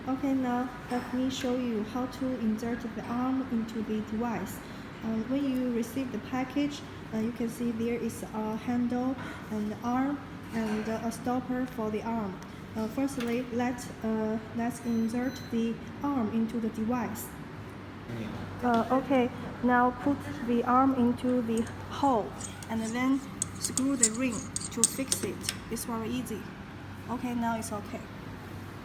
Okay, now let me show you how to insert the arm into the device. When you receive the package, you can see there is a handle and arm and a stopper for the arm. Firstly, let's insert the arm into the device. Okay, now put the arm into the hole and then screw the ring to fix it. It's very easy. Okay, now it's okay.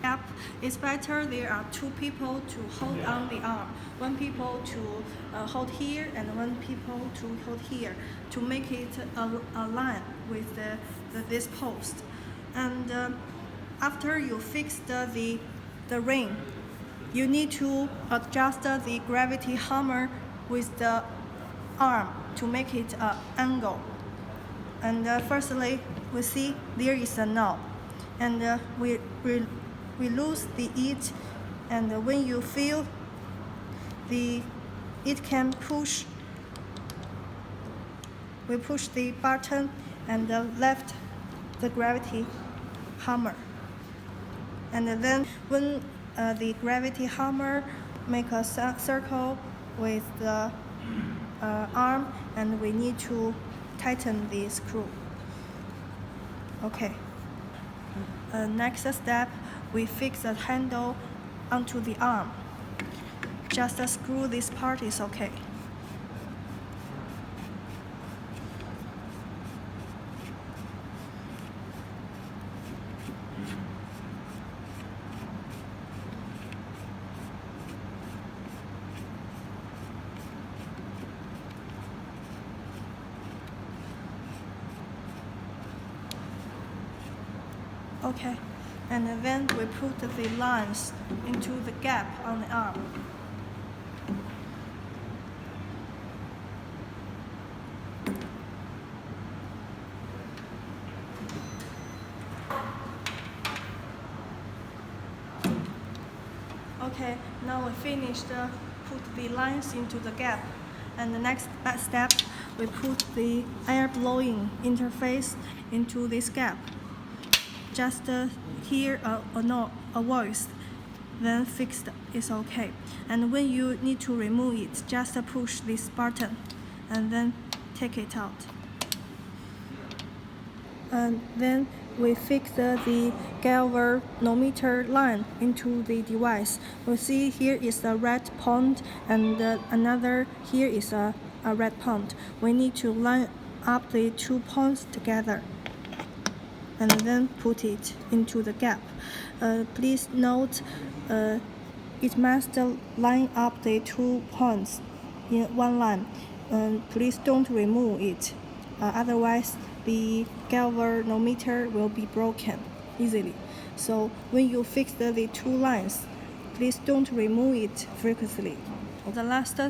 Yep, it's better there are two people to hold on the arm. One people to hold here and one people to hold here to make it align with this post. And after you fix the ring, you need to adjust the gravity hammer with the arm to make it angle. And firstly, we see there is a knob, and we lose the it, and when you feel it can push, we push the button and left the gravity hammer, and then when the gravity hammer make a circle with the arm, and we need to tighten the screw. Okay. Next step, we fix the handle onto the arm. Just screw this part is okay. Okay, and then we put the lines into the gap on the arm. Okay, now we finished put the lines into the gap, and the next step, we put the air blowing interface into this gap. Just hear a voice, then fixed is okay. And when you need to remove it, just push this button and then take it out. And then we fix the galvanometer line into the device. We see here is a red point, and another here is a red point. We need to line up the 2 points together and then put it into the gap. Please note, it must line up the 2 points in one line. Please don't remove it, otherwise the galvanometer will be broken easily. So when you fix the 2 lines, please don't remove it frequently. The last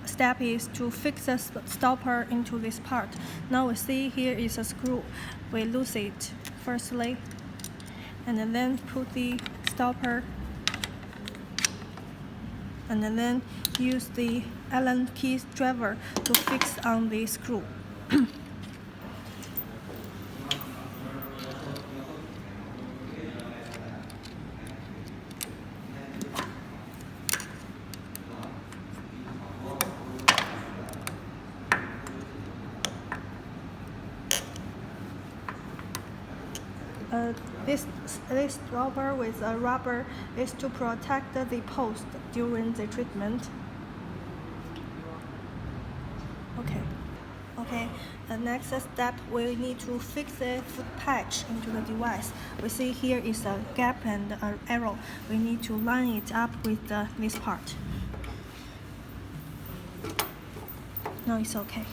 step is to fix the stopper into this part. Now we see here is a screw. We lose it firstly, and then put the stopper, and then use the Allen key driver to fix on the screw. This rubber with a rubber is to protect the post during the treatment. Okay. The next step, we need to fix the foot patch into the device. We see here is a gap and an arrow. We need to line it up with this part. Now it's okay.